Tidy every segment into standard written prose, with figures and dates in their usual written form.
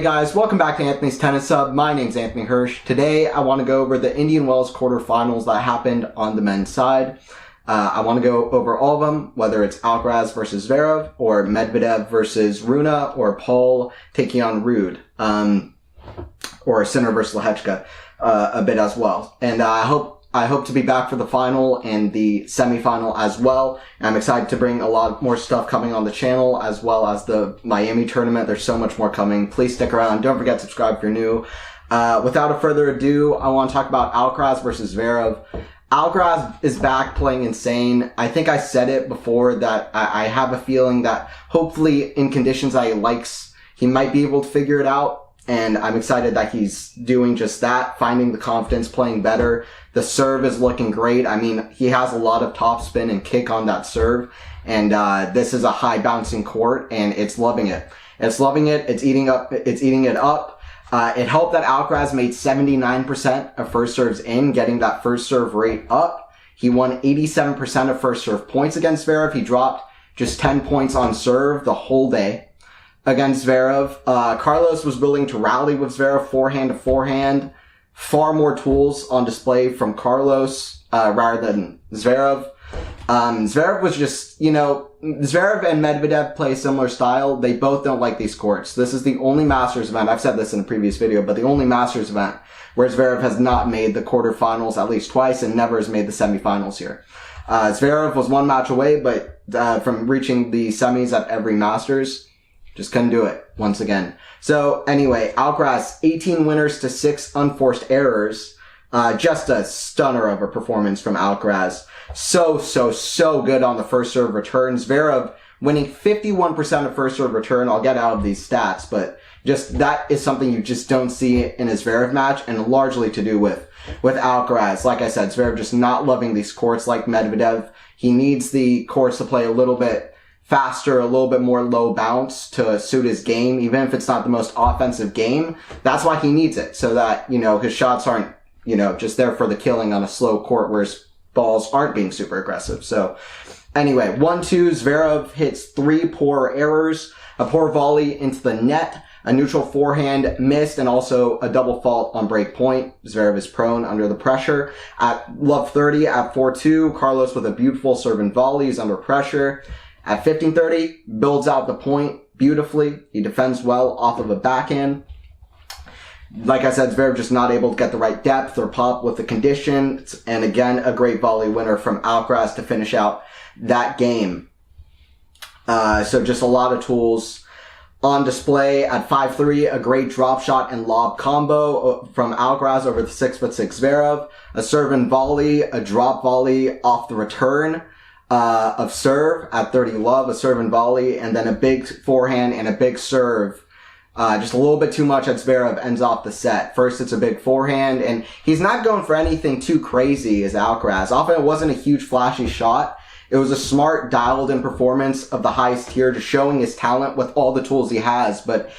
guys, welcome back to Anthony's Tennis Hub. My name's Anthony Hirsch. Today I want to go over the Indian Wells quarterfinals that happened on the men's side. I want to go over all of them, whether it's Alcaraz versus Zverev, or Medvedev versus Rune, or Paul taking on Ruud, or Sinner versus Lehechka a bit as well. And I hope to be back for the final and the semifinal as well. And I'm excited to bring a lot more stuff coming on the channel, as well as the Miami tournament. There's so much more coming. Please stick around. Don't forget to subscribe if you're new. Without further ado, I want to talk about Alcaraz versus Zverev. Alcaraz is back playing insane. I think I said it before that I have a feeling that hopefully in conditions that he likes, he might be able to figure it out. And I'm excited that he's doing just that, finding the confidence, playing better. The serve is looking great. I mean, he has a lot of topspin and kick on that serve. And this is a high bouncing court, and it's loving it. It's loving it. It's eating it up. It helped that Alcaraz made 79% of first serves in, getting that first serve rate up. He won 87% of first serve points against Zverev. He dropped just 10 points on serve the whole day against Zverev. Carlos was willing to rally with Zverev forehand to forehand. Far more tools on display from Carlos rather than Zverev. Zverev was just, Zverev and Medvedev play a similar style. They both don't like these courts. This is the only Masters event, I've said this in a previous video, but the only Masters event where Zverev has not made the quarterfinals at least twice and never has made the semifinals here. Zverev was one match away, but from reaching the semis at every Masters, just couldn't do it once again. So anyway, Alcaraz, 18 winners to 6 unforced errors. Just a stunner of a performance from Alcaraz. So good on the first serve return. Zverev winning 51% of first serve return. I'll get out of these stats, but just that is something you just don't see in a Zverev match, and largely to do with Alcaraz. Like I said, Zverev just not loving these courts like Medvedev. He needs the courts to play a little bit faster, a little bit more low bounce to suit his game, even if it's not the most offensive game. That's why he needs it, so that, his shots aren't, just there for the killing on a slow court where his balls aren't being super aggressive. So anyway, 1-2, Zverev hits 3 poor errors, a poor volley into the net, a neutral forehand missed, and also a double fault on break point. Zverev is prone under the pressure. At love 30, at 4-2, Carlos with a beautiful serve and volley is under pressure. At 15-30, builds out the point beautifully. He defends well off of a backhand. Like I said, Zverev just not able to get the right depth or pop with the conditions. And again, a great volley winner from Alcaraz to finish out that game. So just a lot of tools on display. At 5-3, a great drop shot and lob combo from Alcaraz over the 6'6" Zverev. A serve and volley, a drop volley off the return of serve at 30 love, a serve and volley, and then a big forehand and a big serve. Just a little bit too much at Zverev ends off the set. First, it's a big forehand, and he's not going for anything too crazy as Alcaraz. Often it wasn't a huge flashy shot. It was a smart, dialed-in performance of the highest tier, just showing his talent with all the tools he has. But,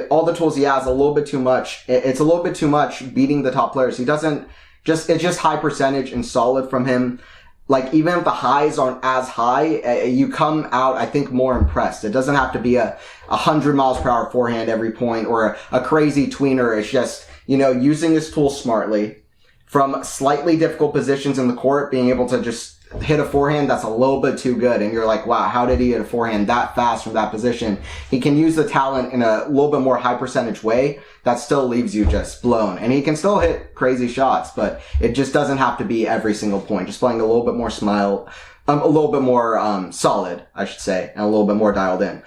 all the tools he has, a little bit too much. It's a little bit too much beating the top players. It's just high percentage and solid from him. Like, even if the highs aren't as high, you come out, I think, more impressed. It doesn't have to be a 100 miles per hour forehand every point or a crazy tweener. It's just, using his tools smartly from slightly difficult positions in the court, being able to just hit a forehand that's a little bit too good. And you're like, wow, how did he hit a forehand that fast from that position? He can use the talent in a little bit more high percentage way that still leaves you just blown. And he can still hit crazy shots, but it just doesn't have to be every single point. Just playing a little bit more a little bit more solid, I should say, and a little bit more dialed in.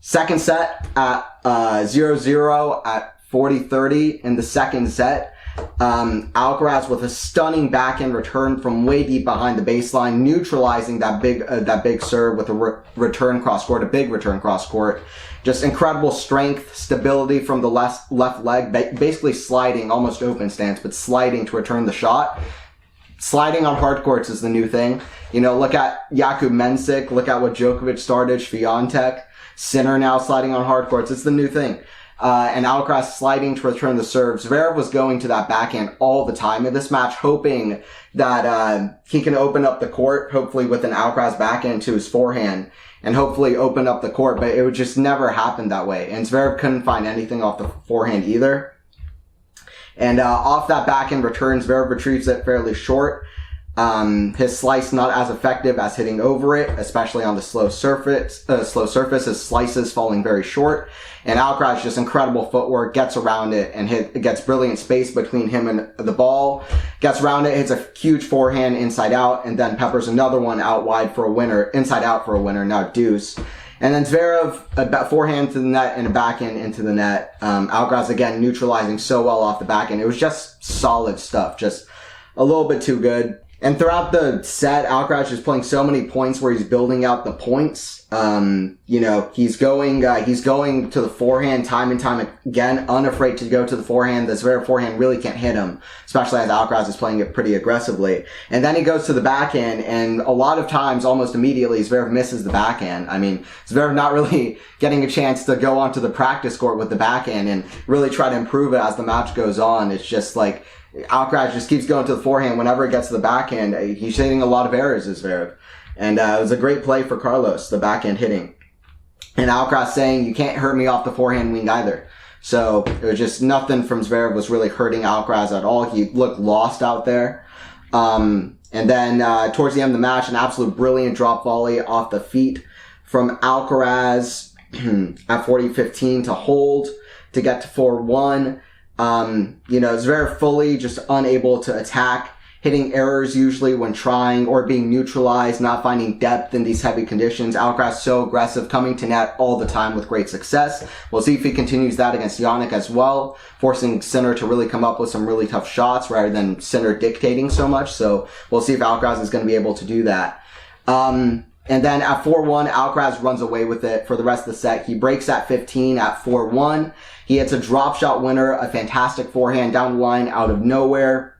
Second set at 0-0 at 40-30 in the second set. Alcaraz with a stunning backhand return from way deep behind the baseline, neutralizing that big serve with a return cross court, a big return cross court. Just incredible strength, stability from the left leg, basically sliding, almost open stance, but sliding to return the shot. Sliding on hard courts is the new thing. Look at Jakub Mensik, look at what Djokovic started, Swiatek, Sinner now sliding on hard courts. It's the new thing. and Alcaraz sliding to return the serve. Zverev was going to that backhand all the time in this match, hoping that he can open up the court, hopefully with an Alcaraz backhand to his forehand, and hopefully open up the court, but it would just never happen that way. And Zverev couldn't find anything off the forehand either. And off that backhand return, Zverev retrieves it fairly short. His slice not as effective as hitting over it, especially on the slow surface. His slices falling very short. And Alcaraz, just incredible footwork, gets around it and gets brilliant space between him and the ball. Gets around it, hits a huge forehand inside out, and then peppers another one out wide for a winner, inside out for a winner, now deuce. And then Zverev, a forehand to the net and a backhand into the net. Alcaraz again neutralizing so well off the backhand. It was just solid stuff, just a little bit too good. And throughout the set, Alcaraz is playing so many points where he's building out the points. He's going to the forehand time and time again, unafraid to go to the forehand. The Zverev forehand really can't hit him, especially as Alcaraz is playing it pretty aggressively. And then he goes to the backhand, and a lot of times, almost immediately, Zverev misses the backhand. I mean, Zverev not really getting a chance to go onto the practice court with the backhand and really try to improve it as the match goes on. It's just like, Alcaraz just keeps going to the forehand. Whenever it gets to the backhand, he's hitting a lot of errors, Zverev. And it was a great play for Carlos, the backhand hitting. And Alcaraz saying, you can't hurt me off the forehand wing either. So it was just nothing from Zverev was really hurting Alcaraz at all. He looked lost out there. And then towards the end of the match, an absolute brilliant drop volley off the feet from Alcaraz at 40-15 to hold to get to 4-1. Zverev fully just unable to attack, hitting errors usually when trying or being neutralized, not finding depth in these heavy conditions. Alcaraz so aggressive, coming to net all the time with great success. We'll see if he continues that against Jannik as well, forcing Sinner to really come up with some really tough shots rather than Sinner dictating so much. So we'll see if Alcaraz is going to be able to do that. And then at 4-1, Alcaraz runs away with it for the rest of the set. He breaks at 15 at 4-1. He hits a drop shot winner, a fantastic forehand down the line out of nowhere.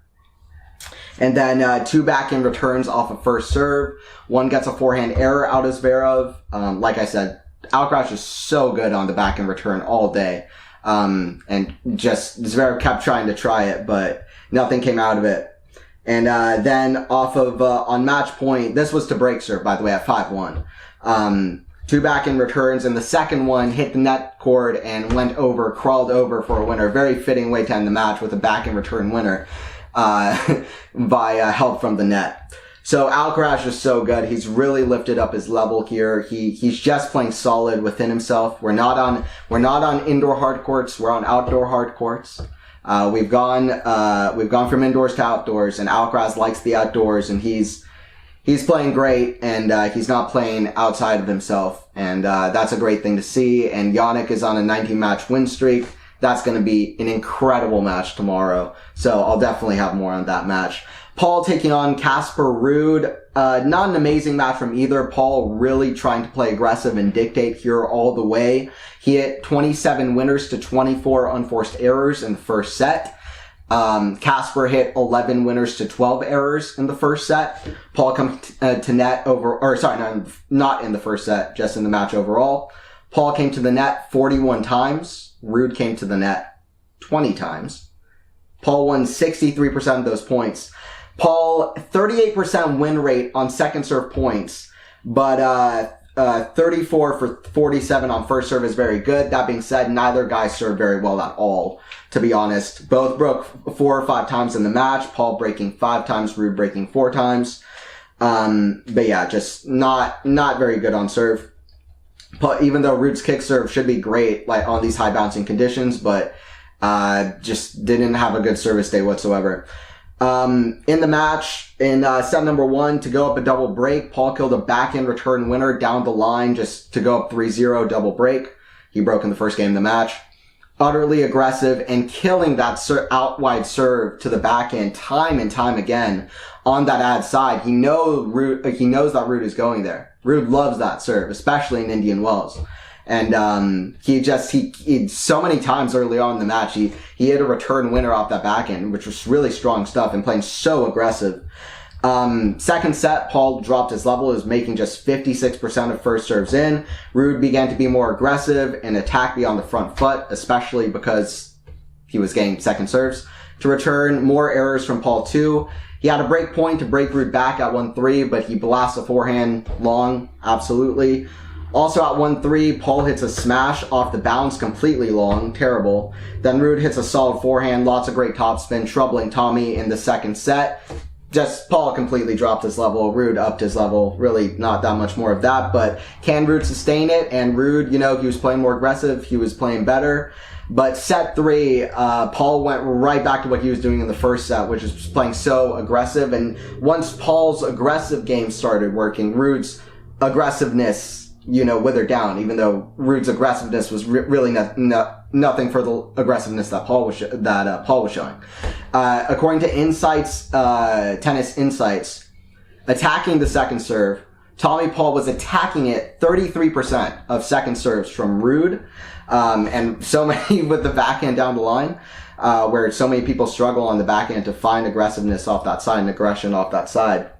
And then two backhand returns off of first serve. One gets a forehand error out of Zverev. Like I said, Alcaraz is so good on the backhand return all day. And just Zverev kept trying to try it, but nothing came out of it. And then off of on match point, this was to break serve, by the way, at 5-1. Two backhand returns, and the second one hit the net cord and crawled over for a winner. Very fitting way to end the match with a backhand return winner by help from the net. So Alcaraz is so good. He's really lifted up his level here. He's just playing solid within himself. We're not on indoor hard courts. We're on outdoor hard courts. We've gone from indoors to outdoors, and Alcaraz likes the outdoors, and he's playing great, and he's not playing outside of himself, and that's a great thing to see. And Jannik is on a 19-match win streak. That's going to be an incredible match tomorrow, so I'll definitely have more on that match. Paul taking on Casper Ruud. Not an amazing match from either. Paul really trying to play aggressive and dictate here all the way. He hit 27 winners to 24 unforced errors in the first set. Casper hit 11 winners to 12 errors in the first set. Paul comes to net not in the first set, just in the match overall. Paul came to the net 41 times. Ruud came to the net 20 times. Paul won 63% of those points. Paul, 38% win rate on second serve points, but 34 for 47 on first serve is very good. That being said, neither guy served very well at all, to be honest. Both broke 4 or 5 times in the match. Paul breaking 5 times, Ruud breaking 4 times. But yeah, just not very good on serve. But even though Ruud's kick serve should be great, like on these high bouncing conditions, but just didn't have a good service day whatsoever. In the match, in set number 1, to go up a double break, Paul killed a backhand return winner down the line just to go up 3-0 double break. He broke in the first game of the match. Utterly aggressive and killing that out wide serve to the backhand time and time again on that ad side. He knows that Ruud is going there. Ruud loves that serve, especially in Indian Wells. And he so many times early on in the match, he hit a return winner off that backhand, which was really strong stuff and playing so aggressive. Second set, Paul dropped his level, is making just 56% of first serves in. Ruud began to be more aggressive and attack beyond the front foot, especially because he was getting second serves. To return, more errors from Paul too. He had a break point to break Ruud back at 1-3, but he blasts a forehand long, absolutely. Also at 1-3, Paul hits a smash off the bounce, completely long, terrible. Then Ruud hits a solid forehand, lots of great topspin, troubling Tommy in the second set. Just Paul completely dropped his level, Ruud upped his level, really not that much more of that, but can Ruud sustain it? And Ruud, you know, he was playing more aggressive, he was playing better. But set 3, Paul went right back to what he was doing in the first set, which is playing so aggressive. And once Paul's aggressive game started working, Ruud's aggressiveness, you know, withered down, even though Ruud's aggressiveness was really nothing for the aggressiveness that Paul was showing. According to Insights, Tennis Insights, attacking the second serve, Tommy Paul was attacking it 33% of second serves from Ruud, and so many with the backhand down the line, where so many people struggle on the backhand to find aggressiveness off that side and aggression off that side.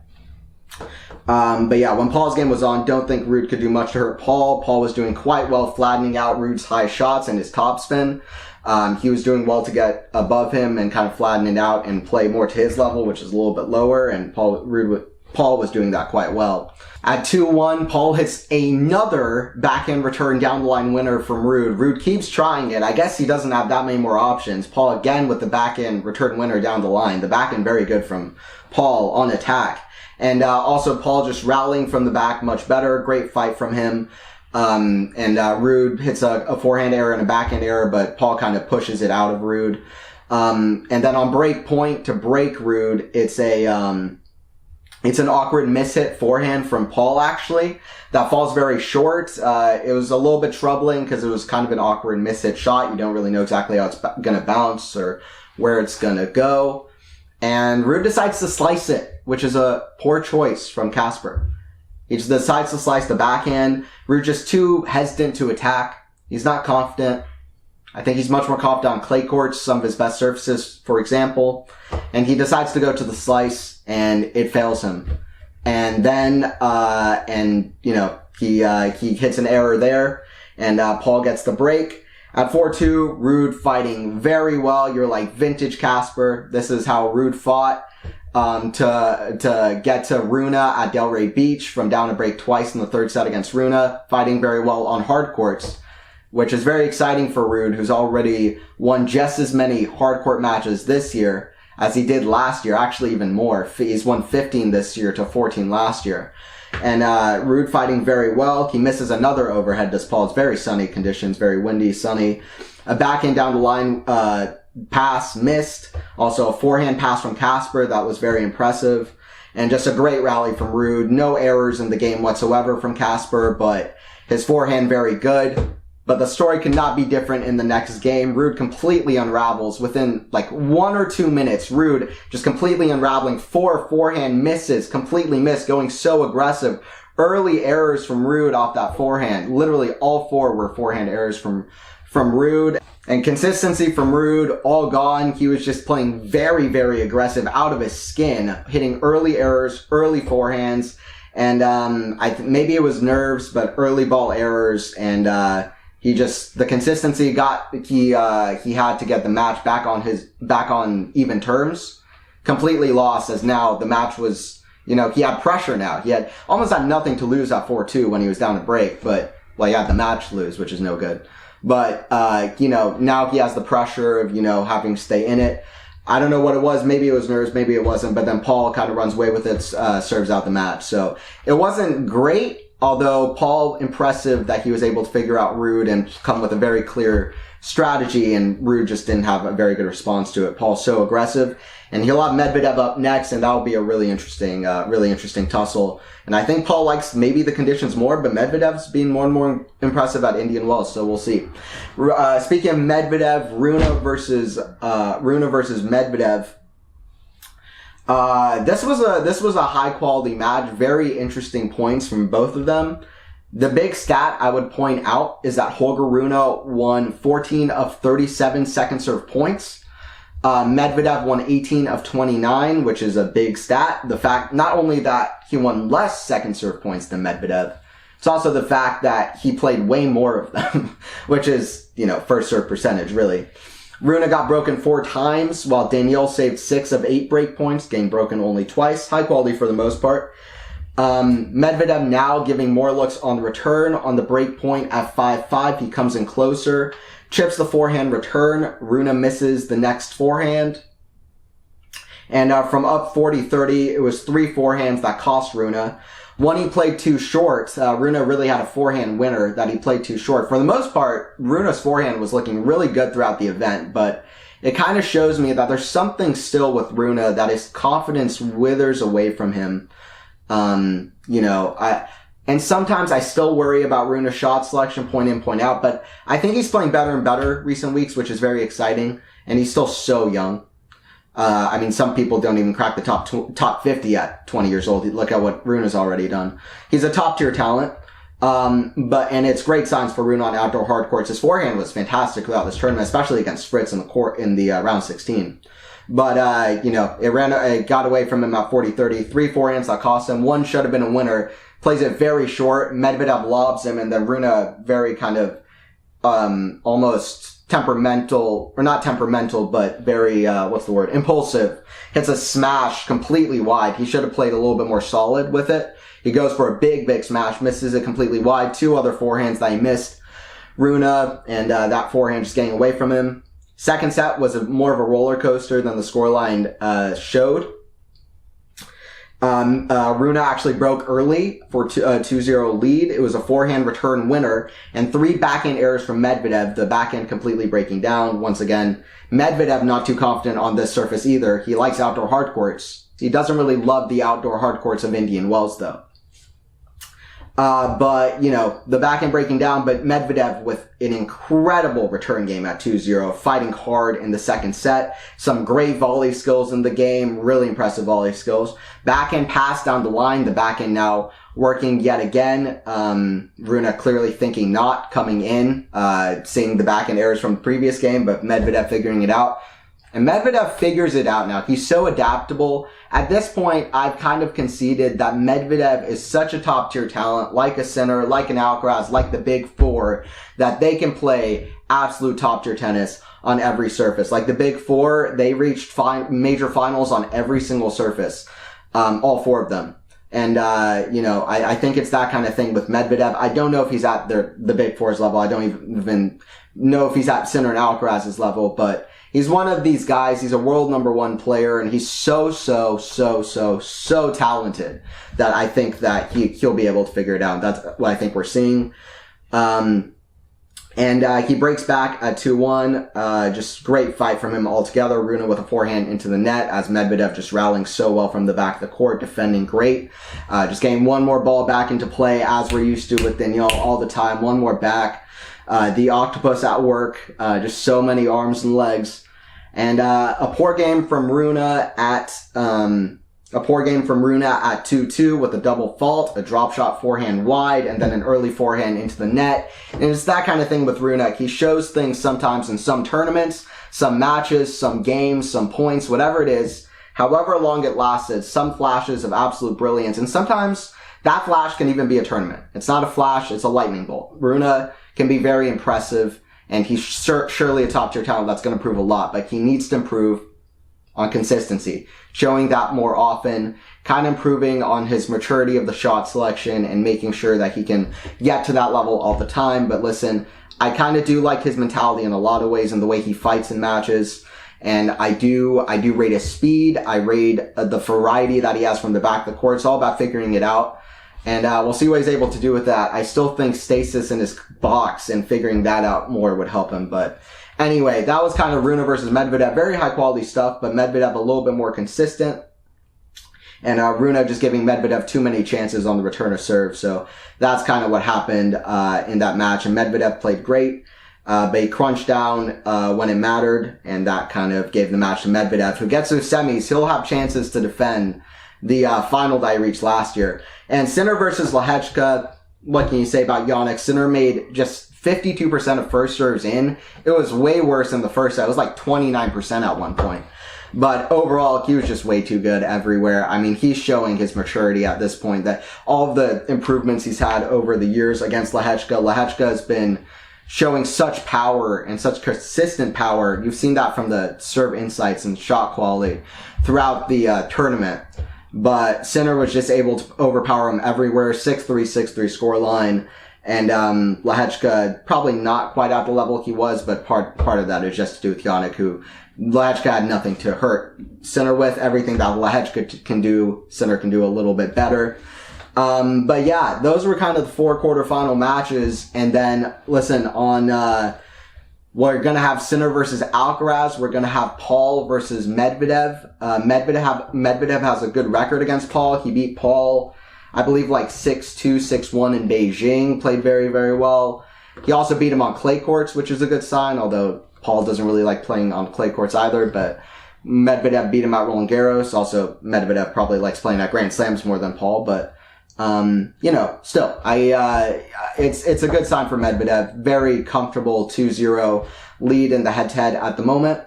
But yeah, when Paul's game was on, don't think Ruud could do much to hurt Paul. Paul was doing quite well flattening out Ruud's high shots and his topspin. He was doing well to get above him and kind of flatten it out and play more to his level, which is a little bit lower, and Paul was doing that quite well. At 2-1, Paul hits another backhand return down the line winner from Ruud. Ruud keeps trying it. I guess he doesn't have that many more options. Paul again with the backhand return winner down the line. The backhand very good from Paul on attack. And also Paul just rallying from the back much better. Great fight from him. Ruud hits a forehand error and a backhand error, but Paul kind of pushes it out of Ruud. And then on break point to break Ruud, it's an awkward mishit forehand from Paul, actually. That falls very short. It was a little bit troubling because it was kind of an awkward mishit shot. You don't really know exactly how it's going to bounce or where it's going to go. And Ruud decides to slice it, which is a poor choice from Casper. He just decides to slice the backhand. Ruud just too hesitant to attack. He's not confident. I think he's much more confident on clay courts, some of his best surfaces, for example. And he decides to go to the slice, and it fails him. And then, he hits an error there, and Paul gets the break. At 4-2, Ruud fighting very well. You're like vintage Casper. This is how Ruud fought to get to Rune at Delray Beach from down a break twice in the third set against Rune, fighting very well on hard courts, which is very exciting for Ruud, who's already won just as many hard court matches this year as he did last year, actually even more. He's won 15 this year to 14 last year. And Ruud fighting very well. He misses another overhead to Paul's very sunny conditions, very windy, sunny. A backhand down the line pass missed. Also a forehand pass from Casper that was very impressive. And just a great rally from Ruud. No errors in the game whatsoever from Casper, but his forehand very good. But the story could not be different in the next game. Ruud completely unravels within like 1 or 2 minutes. Ruud just completely unraveling. 4 forehand misses, completely missed, going so aggressive. Early errors from Ruud off that forehand. Literally all 4 were forehand errors from Ruud. And consistency from Ruud, all gone. He was just playing very, very aggressive, out of his skin, hitting early errors, early forehands. And maybe it was nerves, but early ball errors, and the consistency he had to get the match back on even terms, completely lost, as now the match was, he had pressure now. He had almost had nothing to lose at 4-2 when he was down a break, but, he had the match to lose, which is no good. But, now he has the pressure of, having to stay in it. I don't know what it was. Maybe it was nerves, maybe it wasn't, but then Paul kind of runs away with it, serves out the match. So it wasn't great. Although Paul, impressive that he was able to figure out Ruud and come with a very clear strategy, and Ruud just didn't have a very good response to it. Paul's so aggressive, and he'll have Medvedev up next, and that'll be a really interesting tussle. And I think Paul likes maybe the conditions more, but Medvedev's being more and more impressive at Indian Wells, so we'll see. Speaking of Medvedev, Rune versus Medvedev. This was a high quality match, very interesting points from both of them. The big stat I would point out is that Holger Rune won 14 of 37 second serve points. Medvedev won 18 of 29, which is a big stat. The fact, not only that he won less second serve points than Medvedev, it's also the fact that he played way more of them, which is, first serve percentage, really. Rune got broken 4 times, while Daniil saved 6 of 8 break points, getting broken only twice. High quality for the most part. Medvedev now giving more looks on the return on the break point at 5-5. He comes in closer, chips the forehand return. Rune misses the next forehand. And from up 40-30, it was 3 forehands that cost Rune. One he played too short. Rune really had a forehand winner that he played too short. For the most part, Rune's forehand was looking really good throughout the event, but it kind of shows me that there's something still with Rune that his confidence withers away from him. And sometimes I still worry about Rune's shot selection, point in, point out, but I think he's playing better and better recent weeks, which is very exciting, and he's still so young. Some people don't even crack the top 50 at 20 years old. Look at what Rune has already done. He's a top tier talent. And it's great signs for Rune on outdoor hard courts. His forehand was fantastic throughout this tournament, especially against Fritz in the court in the round 16. But, it got away from him at 40-30. 3 forehands that cost him. One should have been a winner. Plays it very short. Medvedev lobs him, and then Rune very kind of, almost temperamental, or not temperamental, but very, impulsive. Hits a smash completely wide. He should have played a little bit more solid with it. He goes for a big, big smash, misses it completely wide. 2 other forehands that he missed. Rune, and that forehand just getting away from him. Second set was more of a roller coaster than the scoreline showed. Rune actually broke early for a 2-0 lead. It was a forehand return winner and 3 backhand errors from Medvedev, the backhand completely breaking down. Once again, Medvedev not too confident on this surface either. He likes outdoor hard courts. He doesn't really love the outdoor hard courts of Indian Wells though. The backhand breaking down, but Medvedev with an incredible return game at 2-0, fighting hard in the second set. Some great volley skills in the game, really impressive volley skills. Backhand pass down the line, the backhand now working yet again. Rune clearly thinking not, coming in, seeing the backhand errors from the previous game, but Medvedev figuring it out. And Medvedev figures it out now. He's so adaptable. At this point, I've kind of conceded that Medvedev is such a top-tier talent, like a Sinner, like an Alcaraz, like the Big Four, that they can play absolute top-tier tennis on every surface. Like the Big Four, they reached major finals on every single surface, all 4 of them. And, I think it's that kind of thing with Medvedev. I don't know if he's at the Big Four's level. I don't even know if he's at Sinner and Alcaraz's level, but he's one of these guys. He's a world #1 player, and he's so talented that I think that he'll be able to figure it out. That's what I think we're seeing. He breaks back at 2-1. Just great fight from him altogether. Rune with a forehand into the net as Medvedev just rallying so well from the back of the court, defending great. Just getting one more ball back into play as we're used to with Daniil all the time. One more back. The octopus at work. Just so many arms and legs. And a poor game from Rune at 2-2 with a double fault, a drop shot forehand wide, and then an early forehand into the net. And it's that kind of thing with Rune. He shows things sometimes in some tournaments, some matches, some games, some points, whatever it is, however long it lasted, some flashes of absolute brilliance. And sometimes that flash can even be a tournament. It's not a flash, it's a lightning bolt. Rune can be very impressive. And he's surely a top-tier talent that's going to improve a lot, but he needs to improve on consistency, showing that more often, kind of improving on his maturity of the shot selection and making sure that he can get to that level all the time. But listen, I kind of do like his mentality in a lot of ways and the way he fights in matches. And I do rate his speed. I rate the variety that he has from the back of the court. It's all about figuring it out. And we'll see what he's able to do with that. I still think stasis in his box and figuring that out more would help him. But anyway, that was kind of Rune versus Medvedev. Very high quality stuff, but Medvedev a little bit more consistent. And Rune just giving Medvedev too many chances on the return of serve. So that's kind of what happened in that match. And Medvedev played great. But he crunched down when it mattered. And that kind of gave the match to Medvedev, who gets to the semis. He'll have chances to defend the final that he reached last year. And Sinner versus Lehechka, what can you say about Yannick? Sinner made just 52% of first serves in. It was way worse in the first set. It was like 29% at one point. But overall, he was just way too good everywhere. I mean, he's showing his maturity at this point, that all of the improvements he's had over the years against Lehechka. Lehechka has been showing such power and such consistent power. You've seen that from the serve insights and shot quality throughout the tournament. But Sinner was just able to overpower him everywhere. 6-3, 6-3 scoreline. And Lehechka probably not quite at the level he was, but part of that is just to do with Yannick, who Lehechka had nothing to hurt Sinner with. Everything that Lehechka can do, Sinner can do a little bit better. But yeah, those were kind of the 4 quarterfinal matches. And then, listen, on we're going to have Sinner versus Alcaraz. We're going to have Paul versus Medvedev. Medvedev has a good record against Paul. He beat Paul, I believe, like 6-2, 6-1 in Beijing. Played very, very well. He also beat him on clay courts, which is a good sign, although Paul doesn't really like playing on clay courts either. But Medvedev beat him at Roland Garros. Also, Medvedev probably likes playing at Grand Slams more than Paul, but still, it's a good sign for Medvedev. Very comfortable 2-0 lead in the head-to-head at the moment.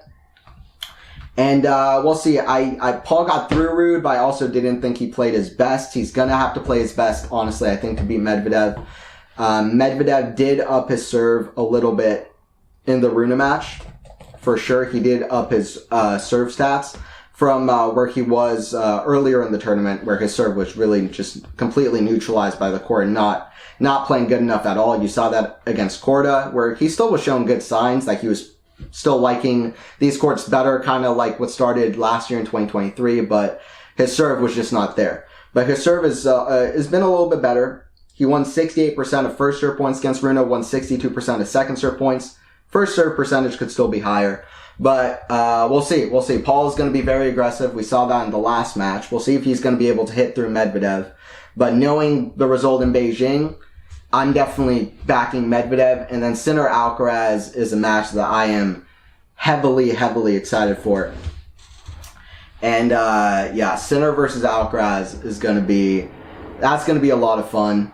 And, we'll see. Paul got through Ruud, but I also didn't think he played his best. He's gonna have to play his best, honestly, I think, to beat Medvedev. Medvedev did up his serve a little bit in the Rune match. For sure, he did up his, serve stats from where he was earlier in the tournament, where his serve was really just completely neutralized by the court and not playing good enough at all. You saw that against Korda, where he still was showing good signs, like he was still liking these courts better, kind of like what started last year in 2023, but his serve was just not there. But his serve has been a little bit better. He won 68% of first serve points against Rune, won 62% of second serve points. First serve percentage could still be higher. But we'll see. Paul is going to be very aggressive. We saw that in the last match. We'll see if he's going to be able to hit through Medvedev. But knowing the result in Beijing, I'm definitely backing Medvedev. And then Sinner Alcaraz is a match that I am heavily, heavily excited for. And Sinner versus Alcaraz is going to be a lot of fun.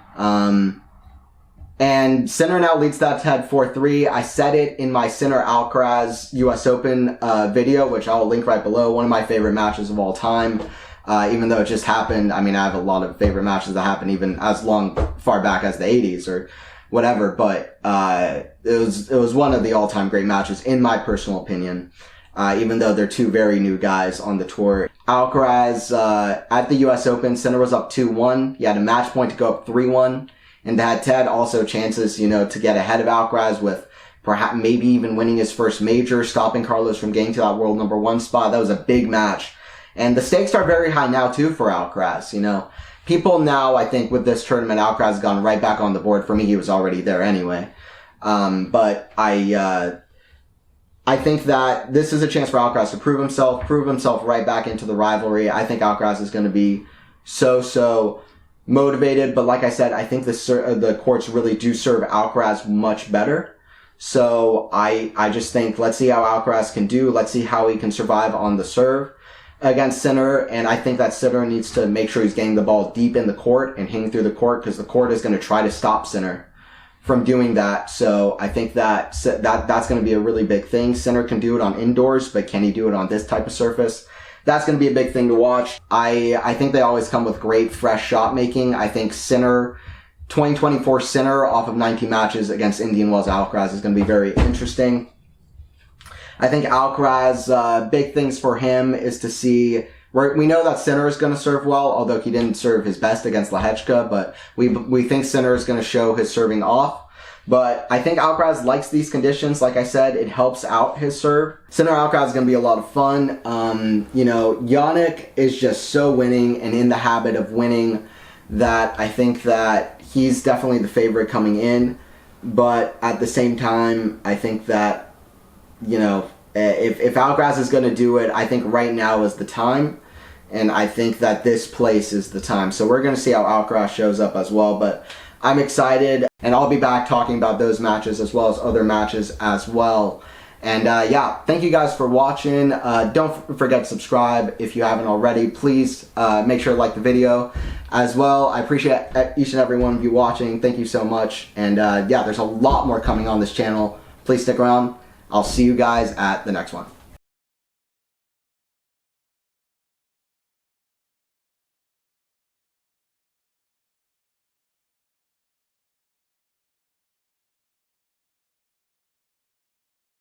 And Sinner now leads that head 4-3. I said it in my Sinner Alcaraz US Open video, which I'll link right below. One of my favorite matches of all time. Even though it just happened, I mean, I have a lot of favorite matches that happen even as far back as the 80s or whatever, but it was one of the all-time great matches in my personal opinion. Even though they're two very new guys on the tour. Alcaraz at the US Open, Sinner was up 2-1. He had a match point to go up 3-1. And that Ted also chances, to get ahead of Alcaraz with perhaps maybe even winning his first major, stopping Carlos from getting to that world number 1 spot. That was a big match. And the stakes are very high now too for Alcaraz, People now, I think with this tournament, Alcaraz has gone right back on the board. For me, he was already there anyway. But I think that this is a chance for Alcaraz to prove himself right back into the rivalry. I think Alcaraz is going to be so motivated, but like I said, I think the courts really do serve Alcaraz much better. So I just think, let's see how Alcaraz can do. Let's see how he can survive on the serve against Sinner. And I think that Sinner needs to make sure he's getting the ball deep in the court and hitting through the court, because the court is going to try to stop Sinner from doing that. So I think that's going to be a really big thing. Sinner can do it on indoors, but can he do it on this type of surface? That's going to be a big thing to watch. I think they always come with great, fresh shot making. I think 2024 Sinner off of 19 matches against Indian Wells Alcaraz is going to be very interesting. I think Alcaraz, big things for him is to see, we know that Sinner is going to serve well, although he didn't serve his best against Lehechka, but we think Sinner is going to show his serving off. But I think Alcaraz likes these conditions. Like I said, it helps out his serve. Sinner Alcaraz is going to be a lot of fun. Yannick is just so winning and in the habit of winning that I think that he's definitely the favorite coming in. But at the same time, I think that, if Alcaraz is going to do it, I think right now is the time. And I think that this place is the time. So we're going to see how Alcaraz shows up as well. But I'm excited, and I'll be back talking about those matches as well as other matches as well. And yeah, thank you guys for watching. Don't forget to subscribe if you haven't already. Please make sure to like the video as well. I appreciate each and every one of you watching. Thank you so much. And yeah, there's a lot more coming on this channel. Please stick around. I'll see you guys at the next one.